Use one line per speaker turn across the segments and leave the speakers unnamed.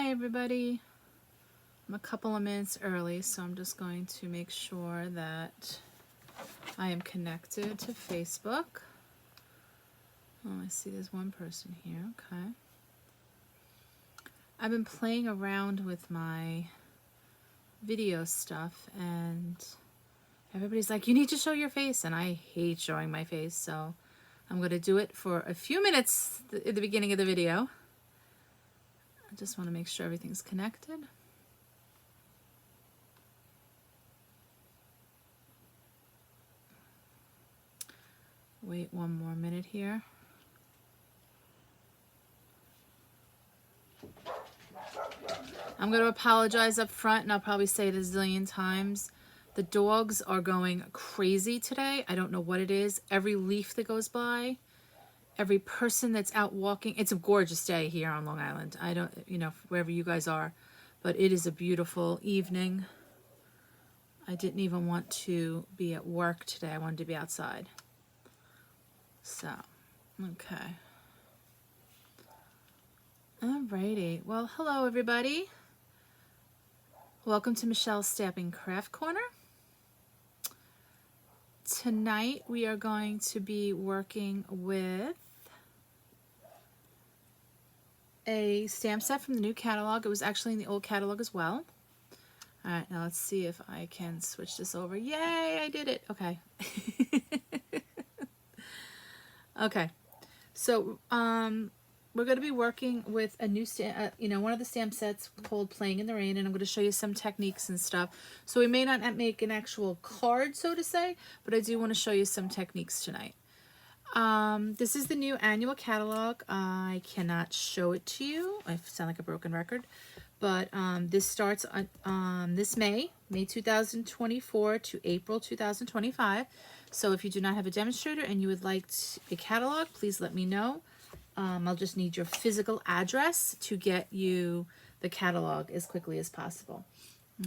Hi everybody. I'm a couple of minutes early, so I'm just going to make sure that I am connected to Facebook. Oh, I see there's one person here. Okay. I've been playing around with my video stuff and everybody's like, you need to show your face, and I hate showing my face, so I'm going to do it for a few minutes at the beginning of the video. I just want to make sure everything's connected. Wait one more minute here. I'm going to apologize up front, and I'll probably say it a zillion times. The dogs are going crazy today. I don't know what it is. Every leaf that goes by, every person that's out walking. It's a gorgeous day here on Long Island. I don't, wherever you guys are, but it is a beautiful evening. I didn't even want to be at work today. I wanted to be outside. So, okay. Alrighty. Well, hello everybody. Welcome to Michelle's Stamping Craft Corner. Tonight we are going to be working with a stamp set from the new catalog. It was actually in the old catalog as well. Alright, now let's see if I can switch this over. Yay, I did it. Okay. Okay. So, we're going to be working with a new stamp, one of the stamp sets called Playing in the Rain, and I'm going to show you some techniques and stuff. So we may not make an actual card, so to say, but I do want to show you some techniques tonight. This is the new annual catalog. I cannot show it to you. I sound like a broken record, but this starts on this May 2024 to April 2025. So if you do not have a demonstrator and you would like a catalog, please let me know. I'll just need your physical address to get you the catalog as quickly as possible.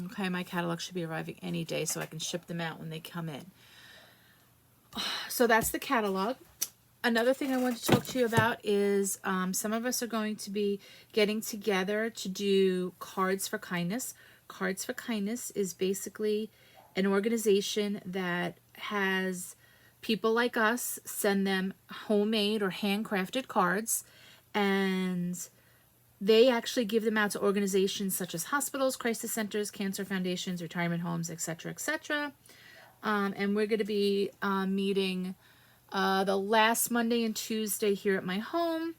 Okay, my catalog should be arriving any day so I can ship them out when they come in. So that's the catalog. Another thing I want to talk to you about is some of us are going to be getting together to do Cards for Kindness. Cards for Kindness is basically an organization that has people like us send them homemade or handcrafted cards, and they actually give them out to organizations such as hospitals, crisis centers, cancer foundations, retirement homes, etc., etc. And we're going to be meeting the last Monday and Tuesday here at my home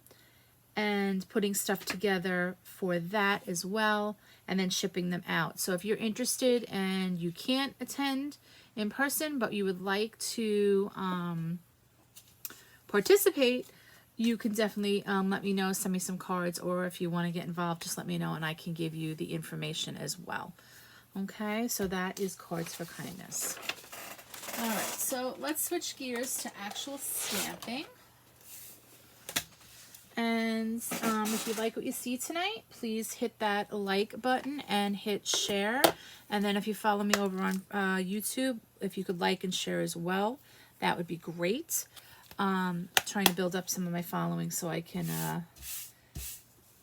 and putting stuff together for that as well, and then shipping them out. So if you're interested and you can't attend in person, but you would like to participate, you can definitely let me know, send me some cards, or if you want to get involved, just let me know and I can give you the information as well. Okay, so that is Cards for Kindness. All right, so let's switch gears to actual stamping. And if you like what you see tonight, please hit that like button and hit share. And then if you follow me over on YouTube, if you could like and share as well, that would be great. Trying to build up some of my following so I can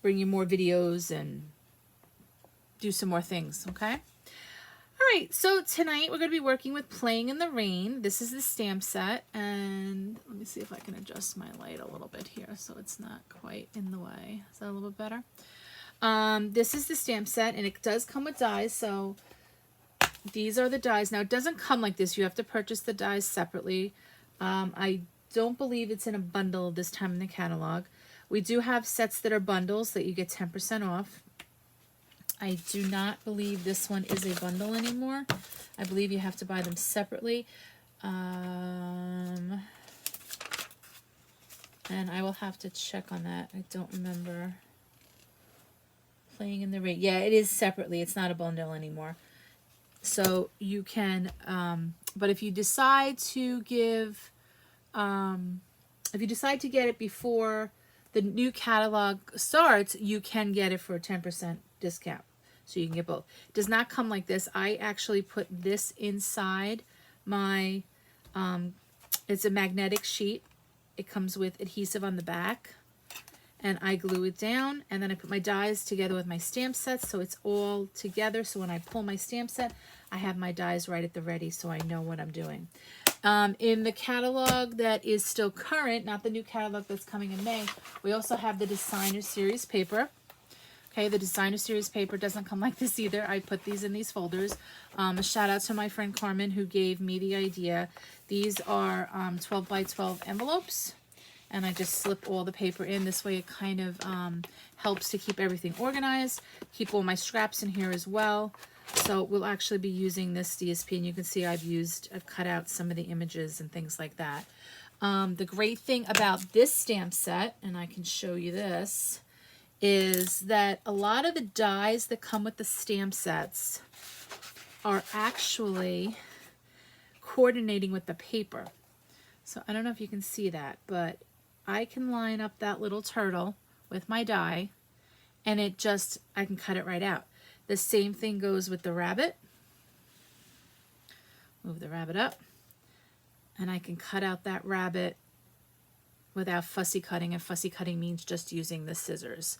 bring you more videos and do some more things, okay? All right, so tonight we're going to be working with Playing in the Rain. This is the stamp set, and let me see if I can adjust my light a little bit here so it's not quite in the way. Is that a little bit better? This is the stamp set, and it does come with dies, so these are the dies. Now, it doesn't come like this. You have to purchase the dies separately. I don't believe it's in a bundle this time in the catalog. We do have sets that are bundles that you get 10% off. I do not believe this one is a bundle anymore. I believe you have to buy them separately. And I will have to check on that. I don't remember. Playing in the Rain. Yeah, it is separately. It's not a bundle anymore. So you can, but if you decide to give, if you decide to get it before the new catalog starts, you can get it for a 10% discount. So you can get both. It does not come like this. I actually put this inside my, it's a magnetic sheet. It comes with adhesive on the back. and I glue it down, and then I put my dies together with my stamp sets so it's all together. So when I pull my stamp set, I have my dies right at the ready so I know what I'm doing. In the catalog that is still current, not the new catalog that's coming in May, we also have the Designer Series paper. Okay, the Designer Series paper doesn't come like this either. I put these in these folders. A shout out to my friend Carmen who gave me the idea. These are 12 by 12 envelopes, and I just slip all the paper in. This way it kind of helps to keep everything organized, keep all my scraps in here as well. So we'll actually be using this DSP, and you can see I've cut out some of the images and things like that. The great thing about this stamp set, and I can show you this, is that a lot of the dies that come with the stamp sets are actually coordinating with the paper. So I don't know if you can see that, but I can line up that little turtle with my die, and I can cut it right out. The same thing goes with the rabbit. Move the rabbit up, and I can cut out that rabbit without fussy cutting, and fussy cutting means just using the scissors.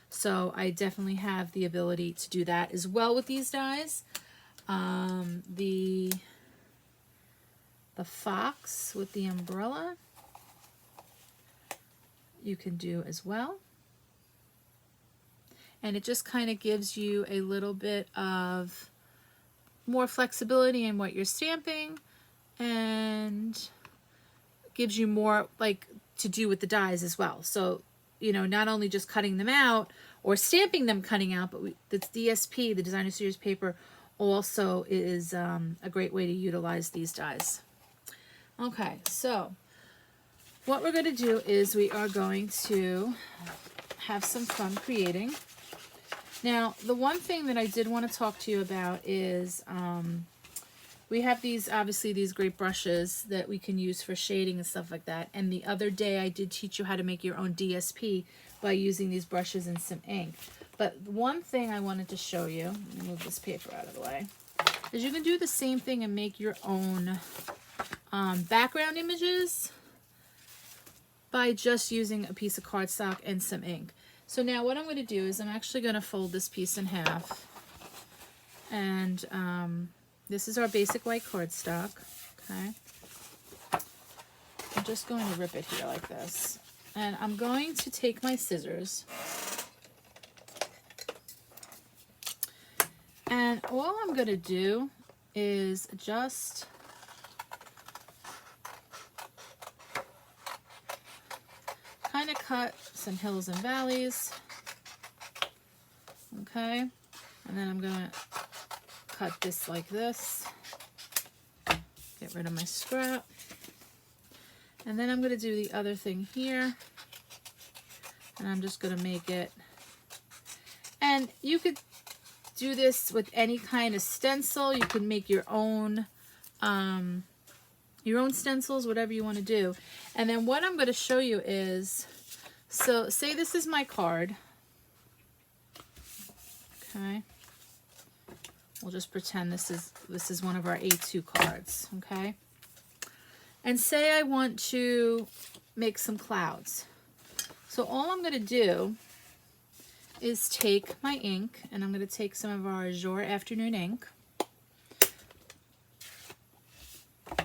So I definitely have the ability to do that as well with these dies. The fox with the umbrella you can do as well. And it just kind of gives you a little bit of more flexibility in what you're stamping, and gives you more like to do with the dies as well. So, you know, not only just cutting them out or stamping them cutting out, but the DSP, the Designer Series paper, also is a great way to utilize these dies. Okay, so what we're going to do is we are going to have some fun creating. Now, the one thing that I did want to talk to you about is we have these, obviously, these great brushes that we can use for shading and stuff like that. And the other day I did teach you how to make your own DSP by using these brushes and some ink. But one thing I wanted to show you, let me move this paper out of the way, is you can do the same thing and make your own background images by just using a piece of cardstock and some ink. So now what I'm going to do is I'm actually going to fold this piece in half. And this is our basic white cardstock. Okay. I'm just going to rip it here like this. And I'm going to take my scissors. And all I'm going to do is just kind of cut some hills and valleys. Okay. And then I'm going to cut this like this. Get rid of my scrap. And then I'm going to do the other thing here. And I'm just going to make it. And you could do this with any kind of stencil. You can make your own stencils, whatever you want to do. And then what I'm going to show you is, so say this is my card. Okay. We'll just pretend this is one of our A2 cards, okay? And say I want to make some clouds. So all I'm going to do is take my ink, and I'm going to take some of our Azure Afternoon ink.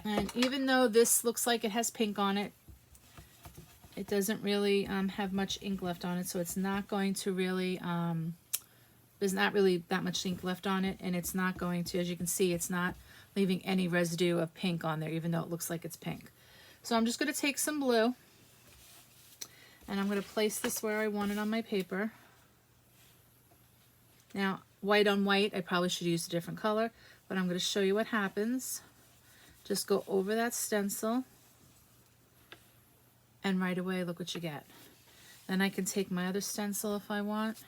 And even though this looks like it has pink on it, it doesn't really have much ink left on it, so it's not going to really, there's not really that much ink left on it, and it's not going to, as you can see, it's not leaving any residue of pink on there, even though it looks like it's pink. So I'm just going to take some blue, and I'm going to place this where I want it on my paper. Now, white on white, I probably should use a different color, but I'm going to show you what happens. Just go over that stencil, and right away, look what you get. Then I can take my other stencil if I want,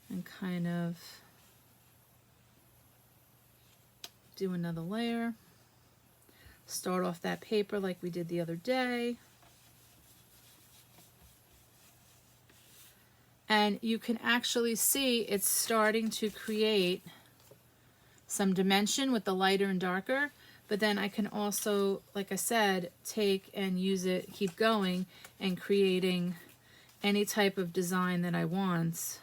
and kind of do another layer. Start off that paper like we did the other day. And you can actually see it's starting to create some dimension with the lighter and darker. But then I can also, like I said, take and use it, keep going, and creating any type of design that I want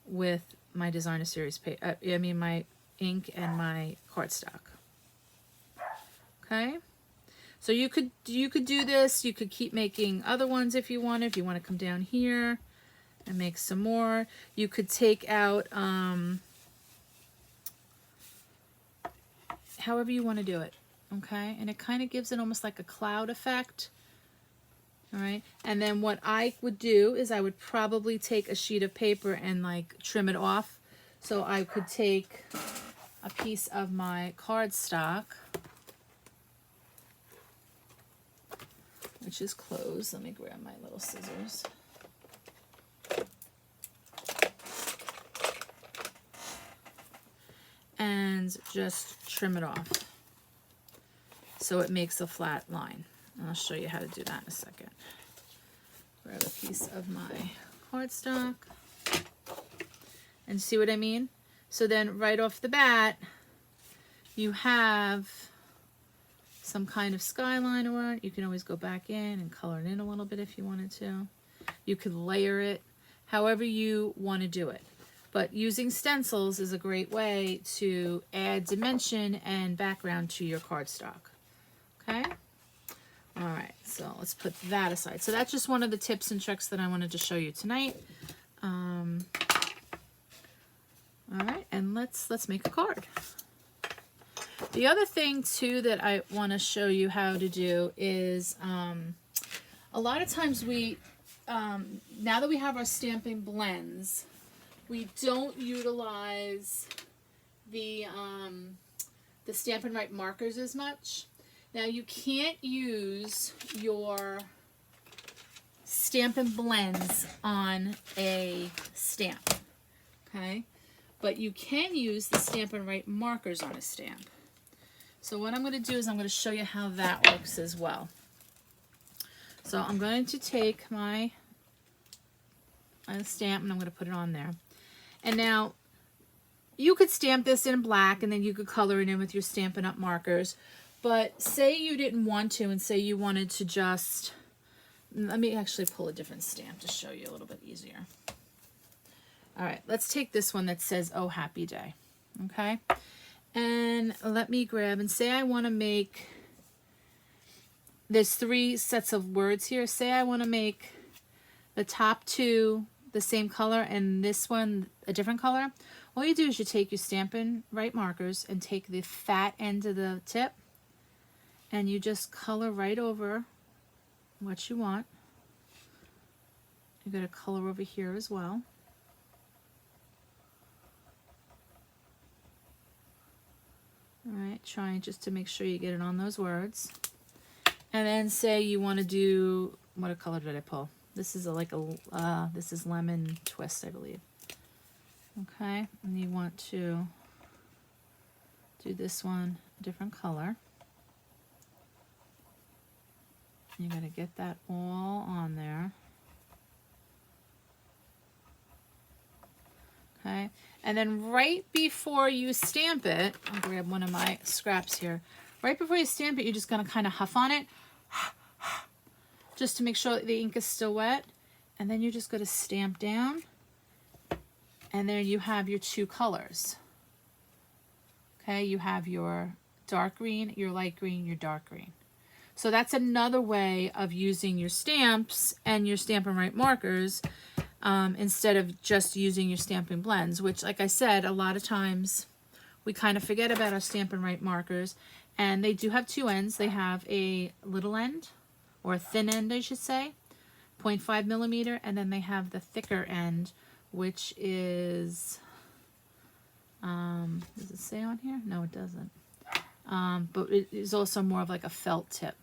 with my designer series my ink and my cardstock. Okay, so you could do this. You could keep making other ones if you want. If you want to come down here and make some more, you could take out however you want to do it. Okay, and it kind of gives it almost like a cloud effect. All right, and then what I would do is I would probably take a sheet of paper and like trim it off. So I could take a piece of my cardstock, which is closed. Let me grab my little scissors. And just trim it off so it makes a flat line. And I'll show you how to do that in a second. Grab a piece of my cardstock and see what I mean? So then right off the bat, you have some kind of skyline or you can always go back in and color it in a little bit if you wanted to. You could layer it however you want to do it. But using stencils is a great way to add dimension and background to your cardstock. Okay? All right, so let's put that aside. So that's just one of the tips and tricks that I wanted to show you tonight. All right, and let's make a card. The other thing too that I want to show you how to do is a lot of times we, now that we have our stamping blends, we don't utilize the Stampin' Write markers as much. Now you can't use your Stampin' Blends on a stamp, okay? But you can use the Stampin' Write markers on a stamp. So what I'm going to do is I'm going to show you how that works as well. So I'm going to take my stamp and I'm going to put it on there. And now you could stamp this in black and then you could color it in with your Stampin' Up! Markers. But say you didn't want to and say you wanted to just, let me actually pull a different stamp to show you a little bit easier. All right, let's take this one that says, "Oh, happy day." Okay? And let me grab and say I want to make, there's 3 sets of words here. Say I want to make the top 2 the same color and this one a different color. All you do is you take your Stampin' Write markers and take the fat end of the tip and you just color right over what you want. You're going to color over here as well. All right, trying just to make sure you get it on those words. And then say you want to do, what color did I pull? This is this is Lemon Twist, I believe. Okay, and you want to do this one a different color. You're going to get that all on there. Okay, and then right before you stamp it, I'll grab one of my scraps here. Right before you stamp it, you're just going to kind of huff on it, just to make sure that the ink is still wet. And then you're just going to stamp down, and there you have your 2 colors. Okay, you have your dark green, your light green, your dark green. So that's another way of using your stamps and your Stampin' Write markers instead of just using your Stampin' Blends, which, like I said, a lot of times we kind of forget about our Stampin' Write markers. And they do have 2 ends. They have a little end, or a thin end, I should say, 0.5 millimeter, and then they have the thicker end, which is, does it say on here? No, it doesn't. But it is also more of like a felt tip.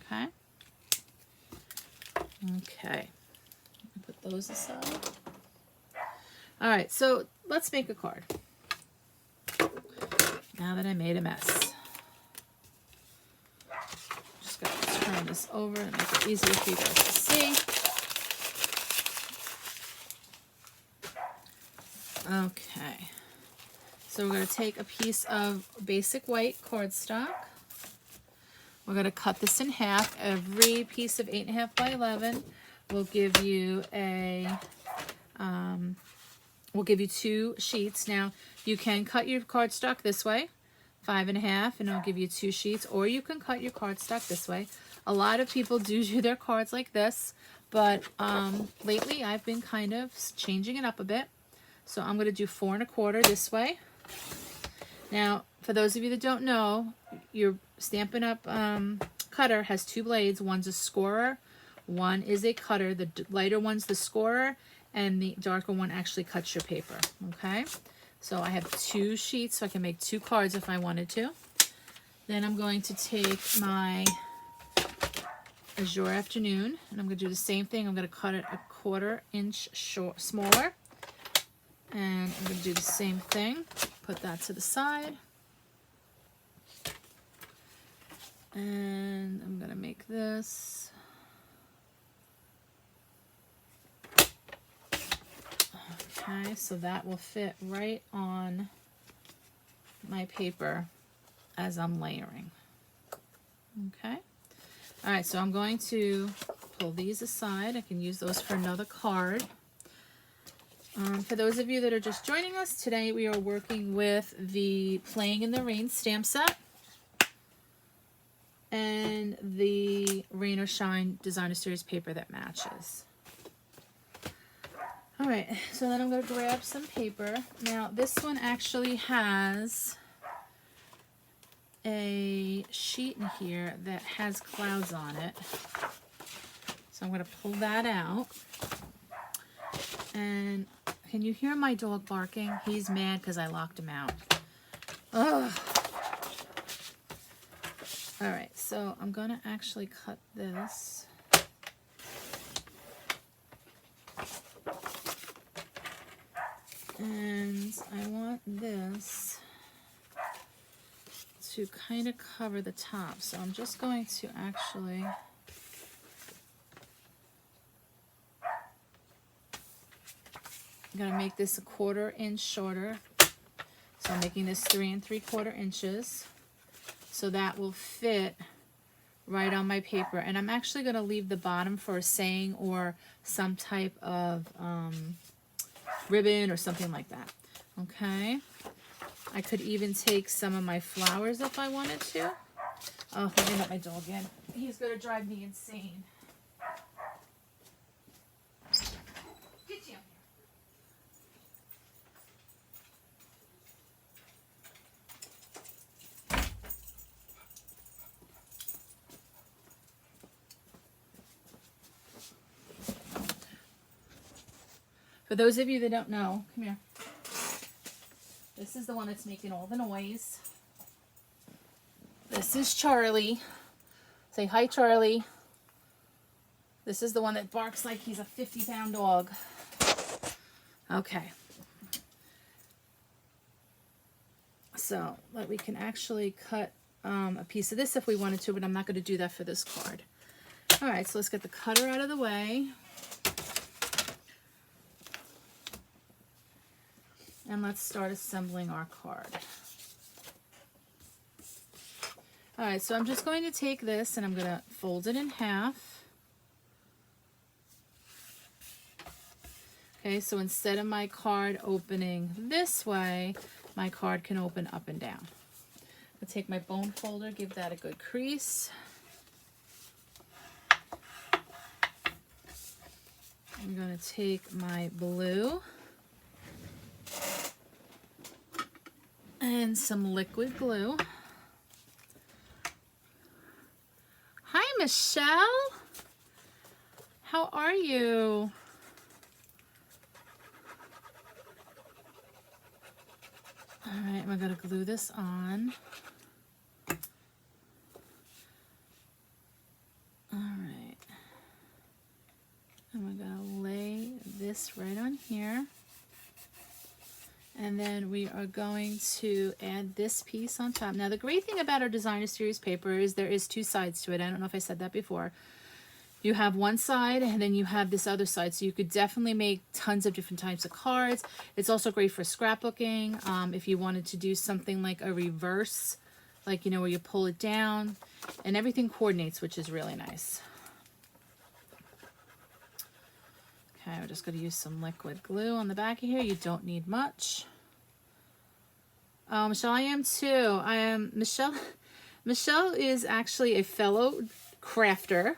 Okay. Okay. Put those aside. All right, so let's make a card. Now that I made a mess. Just got to turn this over and make it easier for you guys to see. Okay. So we're going to take a piece of basic white cardstock. We're going to cut this in half. Every piece of 8.5 by 11. will give you a, we'll give you 2 sheets. Now, you can cut your cardstock this way, 5.5, and it'll give you 2 sheets, or you can cut your cardstock this way. A lot of people do their cards like this, but lately I've been kind of changing it up a bit. So I'm going to do 4 1/4 this way. Now, for those of you that don't know, your Stampin' Up! Cutter has 2 blades. One's a scorer, one is a cutter. The lighter one's the scorer, and the darker one actually cuts your paper, okay? So I have 2 sheets, so I can make 2 cards if I wanted to. Then I'm going to take my Azure Afternoon, and I'm going to do the same thing. I'm going to cut it a 1/4 inch smaller. And I'm going to do the same thing. Put that to the side. And I'm going to make this. Okay, so that will fit right on my paper as I'm layering. Okay. All right, so I'm going to pull these aside. I can use those for another card. For those of you that are just joining us, today we are working with the Playing in the Rain stamp set and the Rain or Shine Designer Series paper that matches. All right, so then I'm going to grab some paper. Now, this one actually has a sheet in here that has clouds on it. So I'm going to pull that out. And can you hear my dog barking? He's mad because I locked him out. Ugh. All right, so I'm going to actually cut this. And I want this to kind of cover the top. So I'm just going to actually... I'm going to make this a 1/4 inch shorter. So I'm making this 3 3/4 inches. So that will fit right on my paper. And I'm actually going to leave the bottom for a saying or some type of ribbon or something like that. Okay. I could even take some of my flowers if I wanted to. Oh, let me let my dog in. He's going to drive me insane. Get you. For those of you that don't know, come here. This is the one that's making all the noise. This is Charlie. Say hi, Charlie. This is the one that barks like he's a 50-pound dog. Okay. So, we can actually cut a piece of this if we wanted to, but I'm not going to do that for this card. All right, so let's get the cutter out of the way. And let's start assembling our card. All right, so I'm just going to take this and I'm going to fold it in half. Okay, so instead of my card opening this way, my card can open up and down. I'll take my bone folder, give that a good crease. I'm going to take my blue and some liquid glue. Hi, Michelle. How are you? All right, we're going to glue this on. All right. And we're going to lay this right on here. And then we are going to add this piece on top. Now, the great thing about our Designer Series paper is there is 2 sides to it. I don't know if I said that before. You have one side and then you have this other side. So you could definitely make tons of different types of cards. It's also great for scrapbooking. If you wanted to do something like a reverse, like, you know, where you pull it down and everything coordinates, which is really nice. Okay, we're just going to use some liquid glue on the back of here. You don't need much. Oh, Michelle, I am too. I am Michelle. Michelle is actually a fellow crafter.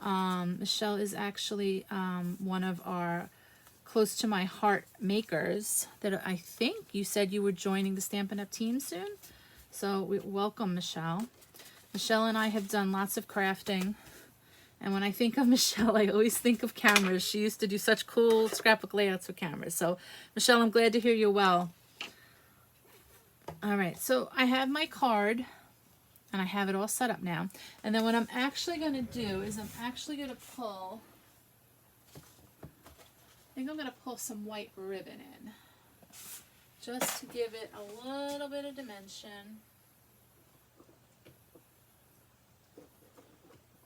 Michelle is actually one of our close to my heart makers that I think you said you were joining the Stampin' Up! Team soon. So welcome, Michelle. Michelle and I have done lots of crafting. And when I think of Michelle, I always think of cameras. She used to do such cool scrapbook layouts for cameras. So, Michelle, I'm glad to hear you well. All right, so I have my card, and I have it all set up now. And then what I'm actually going to do is I'm actually going to pull, I think I'm going to pull some white ribbon in, just to give it a little bit of dimension.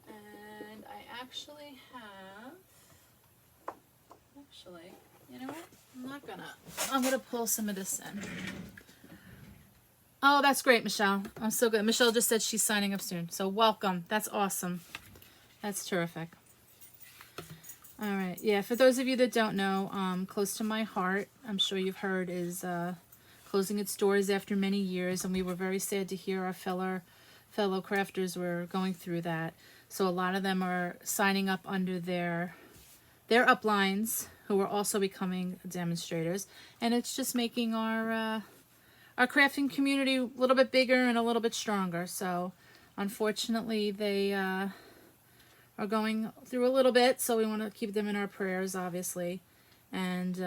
And I actually have, you know what? I'm gonna pull some of this in. Oh, that's great, Michelle. I'm so good. Michelle just said she's signing up soon. So welcome. That's awesome. That's terrific. All right. Yeah, for those of you that don't know, Close to My Heart, I'm sure you've heard, is closing its doors after many years. And we were very sad to hear our fellow crafters were going through that. So a lot of them are signing up under their uplines, who are also becoming demonstrators. And it's just making our crafting community a little bit bigger and a little bit stronger. So unfortunately they are going through a little bit, so we want to keep them in our prayers, obviously. And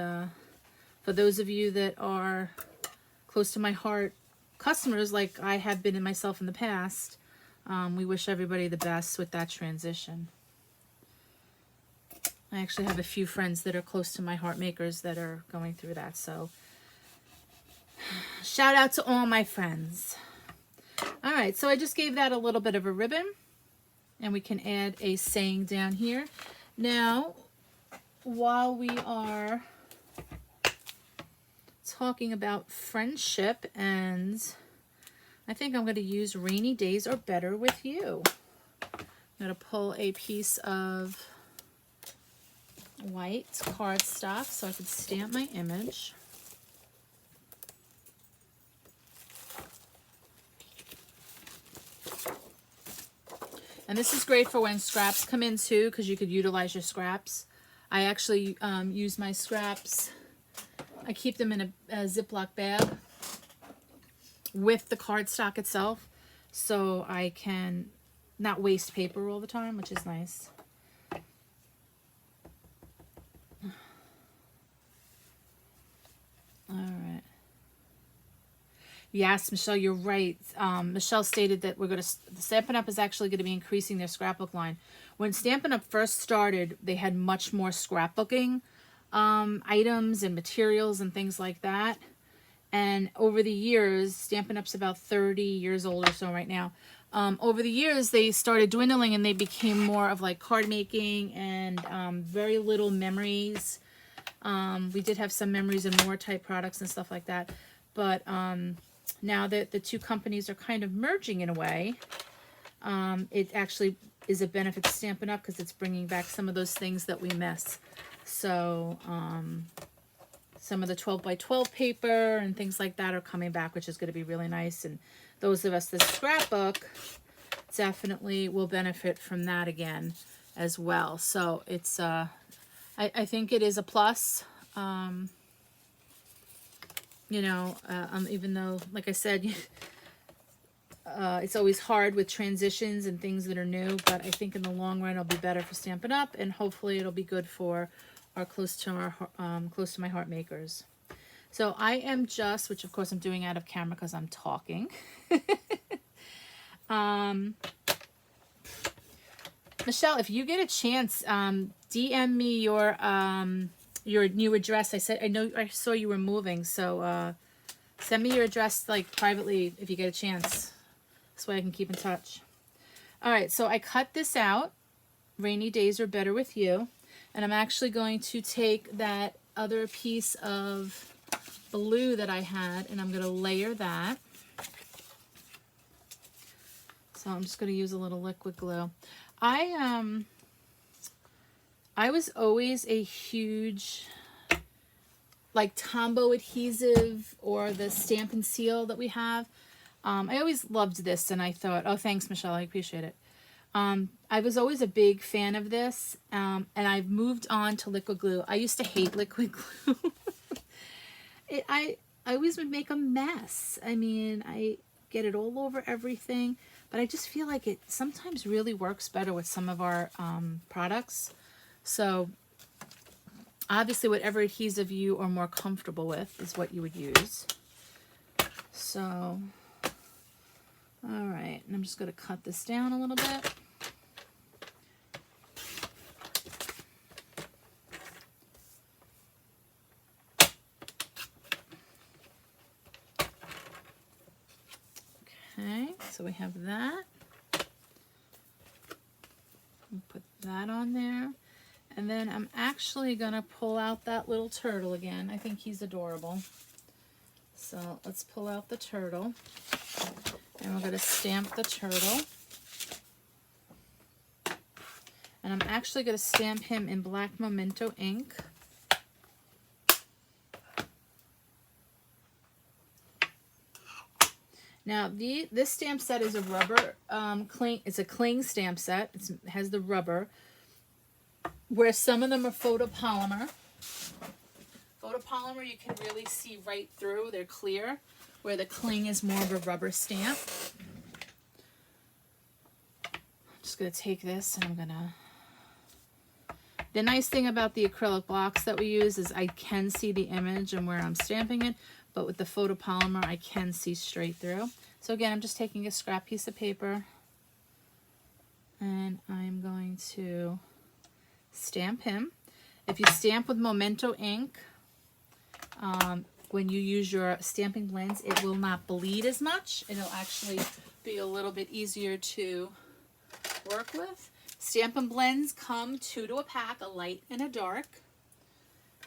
for those of you that are close to my heart customers, like I have been in myself in the past, we wish everybody the best with that transition. I actually have a few friends that are close to my heart makers that are going through that, so shout out to all my friends. All right, so I just gave that a little bit of a ribbon, and we can add a saying down here. Now, while we are talking about friendship, and I think I'm going to use Rainy Days Are Better With You. I'm going to pull a piece of white cardstock so I can stamp my image. And this is great for when scraps come in too, because you could utilize your scraps. I actually use my scraps. I keep them in a Ziploc bag with the cardstock itself, so I can not waste paper all the time, which is nice. All right. Yes, Michelle, you're right. Michelle stated that the Stampin' Up! Is actually going to be increasing their scrapbook line. When Stampin' Up! First started, they had much more scrapbooking items and materials and things like that. And over the years, Stampin' Up's about 30 years old or so right now. Over the years, they started dwindling and they became more of like card making and very little memories. We did have some memories and more type products and stuff like that. But now that the two companies are kind of merging in a way, it actually is a benefit to Stampin' Up! Because it's bringing back some of those things that we miss. So some of the 12 by 12 paper and things like that are coming back, which is going to be really nice. And those of us that scrapbook definitely will benefit from that again as well. So it's I think it is a plus. You know, even though, like I said, it's always hard with transitions and things that are new, but I think in the long run it'll be better for Stampin' Up! And hopefully it'll be good for our close to my heart makers. So I am just, which of course I'm doing out of camera because I'm talking. Michelle, if you get a chance, DM me your new address. I saw you were moving, so send me your address like privately if you get a chance. This way I can keep in touch. All right, so I cut this out. Rainy Days Are Better With You. And I'm actually going to take that other piece of blue that I had, and I'm going to layer that. So I'm just going to use a little liquid glue. I I was always a huge, like, Tombow adhesive or the Stamp and Seal that we have. I always loved this, and I thought, oh, thanks, Michelle, I appreciate it. I was always a big fan of this, and I've moved on to liquid glue. I used to hate liquid glue. I always would make a mess. I mean, I get it all over everything, but I just feel like it sometimes really works better with some of our products. So obviously whatever adhesive you are more comfortable with is what you would use. So, all right, and I'm just going to cut this down a little bit. Okay, so we have that. Put that on there. And then I'm actually going to pull out that little turtle again. I think he's adorable. So let's pull out the turtle. And we're going to stamp the turtle. And I'm actually going to stamp him in black Memento ink. Now, this stamp set is a rubber cling. It's a cling stamp set. It has the rubber, where some of them are photopolymer. Photopolymer, you can really see right through. They're clear, where the cling is more of a rubber stamp. I'm just going to take this and I'm going to... The nice thing about the acrylic blocks that we use is I can see the image and where I'm stamping it. But with the photopolymer, I can see straight through. So again, I'm just taking a scrap piece of paper and I'm going to stamp him. If you stamp with Memento ink, when you use your stamping blends, it will not bleed as much. It'll actually be a little bit easier to work with. Stampin' blends come 2 to a pack, a light and a dark.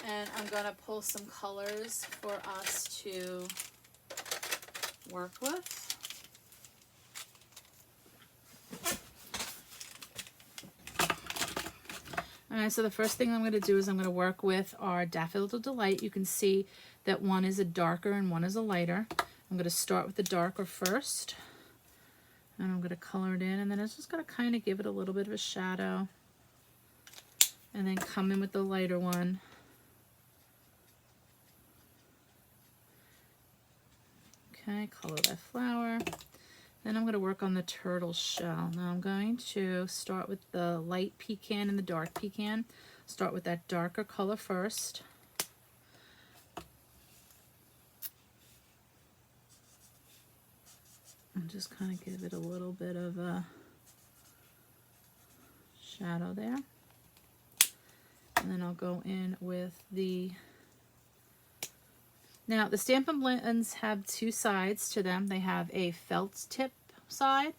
And I'm going to pull some colors for us to work with. Alright, so the first thing I'm going to do is I'm going to work with our Daffodil Delight. You can see that one is a darker and one is a lighter. I'm going to start with the darker first. And I'm going to color it in, and then I'm just going to kind of give it a little bit of a shadow. And then come in with the lighter one. Okay, color that flower. Then I'm going to work on the turtle shell. Now I'm going to start with the light pecan and the dark pecan. Start with that darker color first. And just kind of give it a little bit of a shadow there. And then I'll go in with the... Now, the Stampin' Blends have 2 sides to them. They have a felt tip side,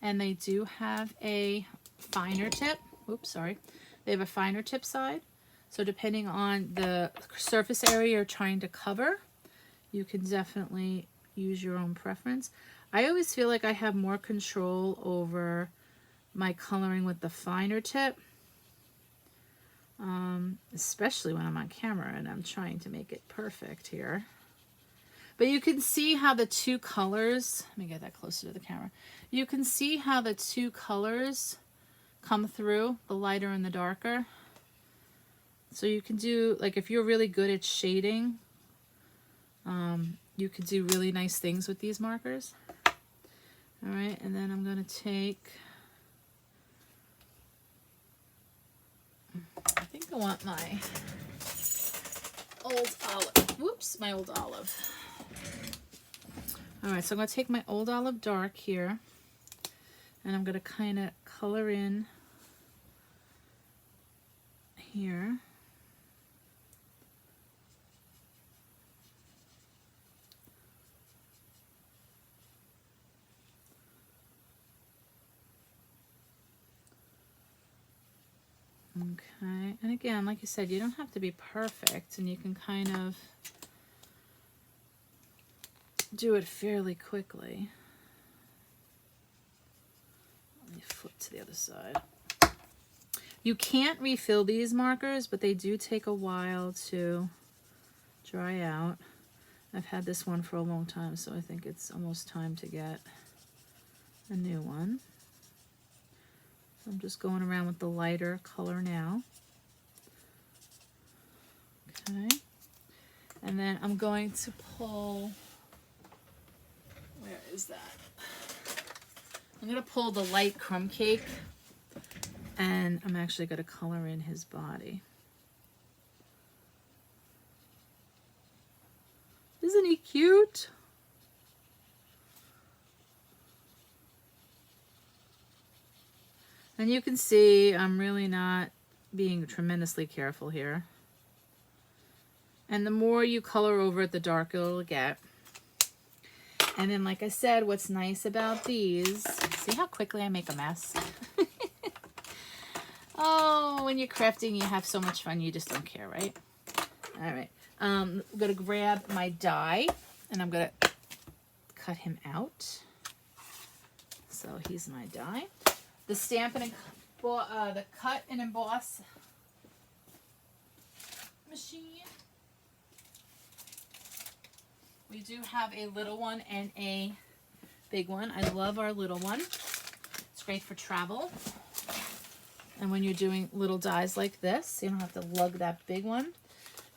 and they do have a finer tip. Oops, sorry. They have a finer tip side. So depending on the surface area you're trying to cover, you can definitely use your own preference. I always feel like I have more control over my coloring with the finer tip, especially when I'm on camera and I'm trying to make it perfect here. But you can see how the 2 colors, let me get that closer to the camera. You can see how the 2 colors come through, the lighter and the darker. So you can do, like, if you're really good at shading, you could do really nice things with these markers. All right, and then I'm going to take, I think I want my old olive. Whoops, my old olive. All right, so I'm going to take my old olive dark here, and I'm going to kind of color in here. Okay, and again, like I said, you don't have to be perfect, and you can kind of do it fairly quickly. Let me flip to the other side. You can't refill these markers, but they do take a while to dry out. I've had this one for a long time, so I think it's almost time to get a new one. I'm just going around with the lighter color now. Okay. And then I'm going to pull, where is that? I'm going to pull the light crumb cake, and I'm actually going to color in his body. Isn't he cute? And you can see I'm really not being tremendously careful here. And the more you color over it, the darker it'll get. And then, like I said, what's nice about these, see how quickly I make a mess? Oh, when you're crafting, you have so much fun, you just don't care, right? All right. I'm going to grab my die, and I'm going to cut him out. So he's my die. The stamp and the cut and emboss machine. We do have a little one and a big one. I love our little one. It's great for travel. And when you're doing little dies like this, you don't have to lug that big one.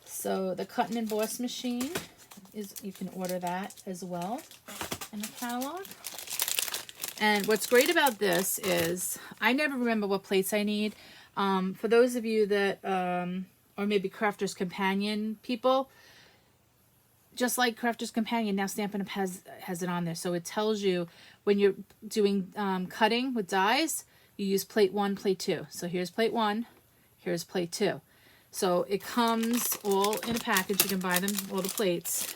So the cut and emboss machine is, you can order that as well in the catalog. And what's great about this is I never remember what plates I need. For those of you that, or maybe Crafter's Companion people, just like Crafter's Companion, now Stampin' Up! has it on there. So it tells you when you're doing cutting with dies, you use plate 1, plate 2. So here's plate 1, here's plate 2. So it comes all in a package. You can buy them, all the plates.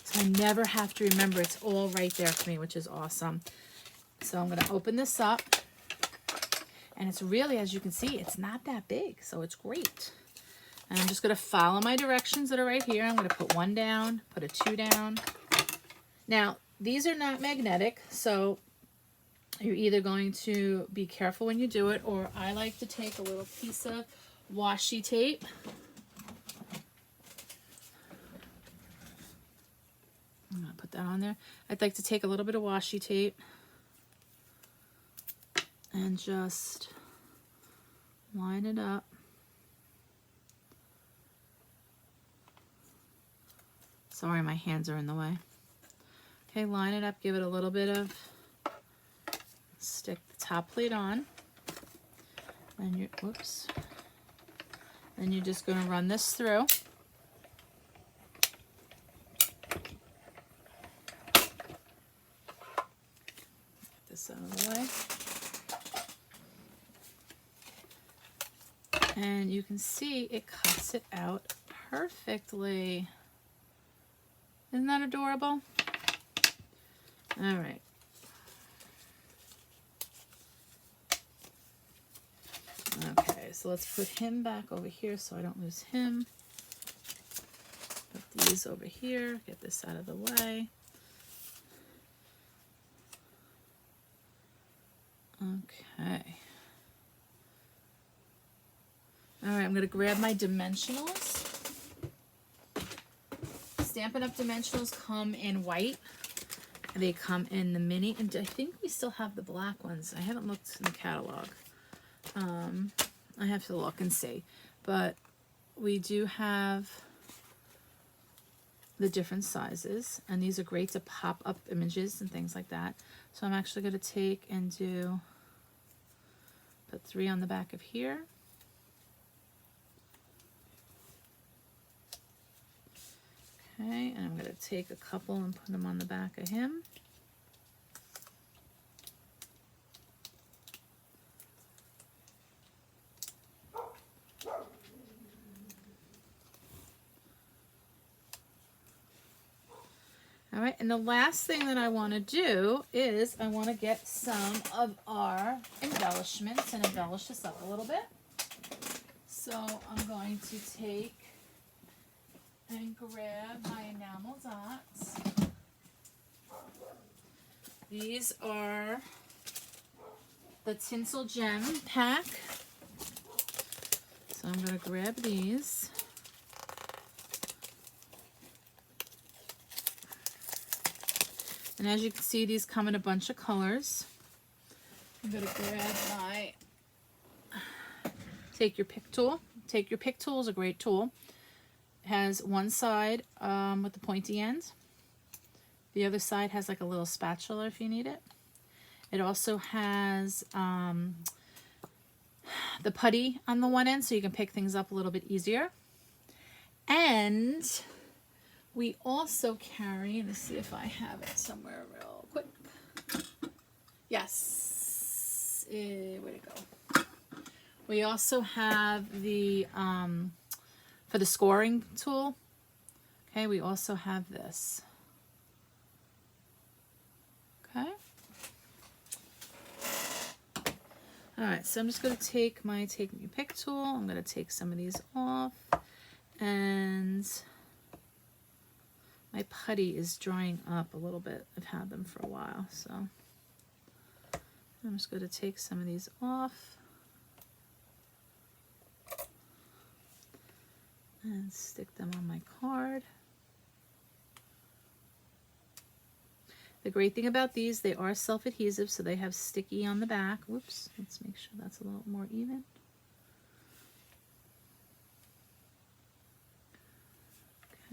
So I never have to remember. It's all right there for me, which is awesome. So I'm going to open this up. And it's really, as you can see, it's not that big. So it's great. And I'm just going to follow my directions that are right here. I'm going to put 1 down, put a 2 down. Now, these are not magnetic, so you're either going to be careful when you do it, or I like to take a little piece of washi tape. I'm going to put that on there. I'd like to take a little bit of washi tape and just line it up. Sorry, my hands are in the way. Okay, line it up, give it a little bit of, stick the top plate on, and you're, whoops, then you're just going to run this through. Get this out of the way. And you can see it cuts it out perfectly. Isn't that adorable? All right. Okay, so let's put him back over here so I don't lose him. Put these over here, get this out of the way. Okay. All right, I'm going to grab my dimensionals. Stampin' Up! Dimensionals come in white. They come in the mini, and I think we still have the black ones. I haven't looked in the catalog. I have to look and see. But we do have the different sizes, and these are great to pop up images and things like that. So I'm actually going to take and put 3 on the back of here. Okay, and I'm going to take a couple and put them on the back of him. All right, and the last thing that I want to do is I want to get some of our embellishments and embellish this up a little bit. So I'm going to take and grab my enamel dots. These are the Tinsel Gem pack. So I'm going to grab these. And as you can see, these come in a bunch of colors. I'm going to grab my, take your pick tool. Take your pick tool is a great tool. It has one side with the pointy end. The other side has like a little spatula if you need it. It also has the putty on the one end so you can pick things up a little bit easier. And we also carry, let's see if I have it somewhere real quick. Yes, where'd it go? We also have the, for the scoring tool, okay, we also have this. Okay. All right, so I'm just going to take my pick tool. I'm going to take some of these off, and my putty is drying up a little bit. I've had them for a while, so I'm just going to take some of these off and stick them on my card. The great thing about these, they are self-adhesive, so they have sticky on the back. Whoops, let's make sure that's a little more even.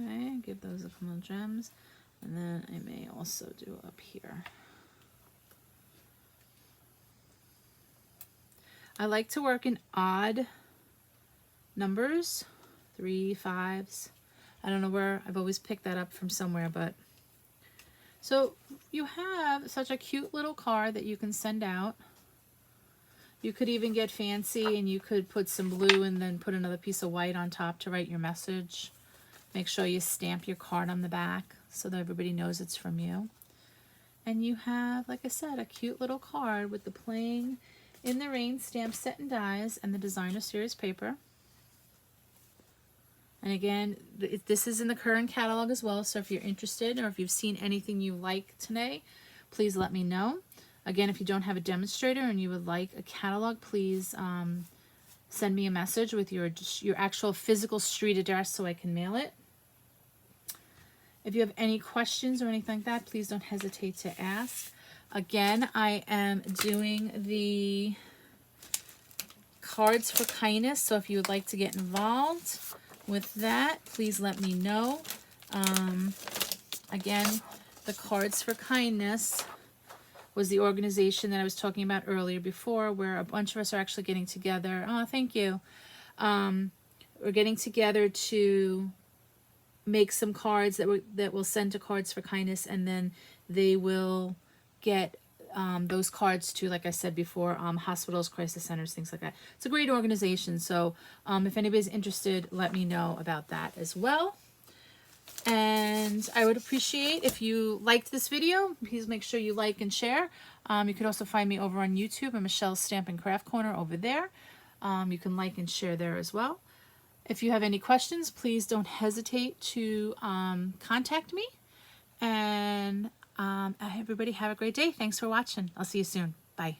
Okay, give those a couple of gems. And then I may also do up here. I like to work in odd numbers, 3, 5s. I don't know where, I've always picked that up from somewhere, but so you have such a cute little card that you can send out. You could even get fancy and you could put some blue and then put another piece of white on top to write your message. Make sure you stamp your card on the back so that everybody knows it's from you. And you have, like I said, a cute little card with the Playing in the Rain stamp set and dies and the Designer Series paper. And again, this is in the current catalog as well, so if you're interested or if you've seen anything you like today, please let me know. Again, if you don't have a demonstrator and you would like a catalog, please send me a message with your actual physical street address so I can mail it. If you have any questions or anything like that, please don't hesitate to ask. Again, I am doing the Cards for Kindness, so if you would like to get involved with that, please let me know. Again, the Cards for Kindness was the organization that I was talking about earlier before, where a bunch of us are actually getting together. Oh, thank you. We're getting together to make some cards that we'll send to Cards for Kindness, and then they will get those cards to, like I said before, hospitals, crisis centers, things like that. It's a great organization, so if anybody's interested, let me know about that as well. And I would appreciate if you liked this video. Please make sure you like and share. You can also find me over on YouTube at Michelle's Stamp and Craft Corner over there. You can like and share there as well. If you have any questions, please don't hesitate to contact me. And everybody have a great day. Thanks for watching. I'll see you soon. Bye.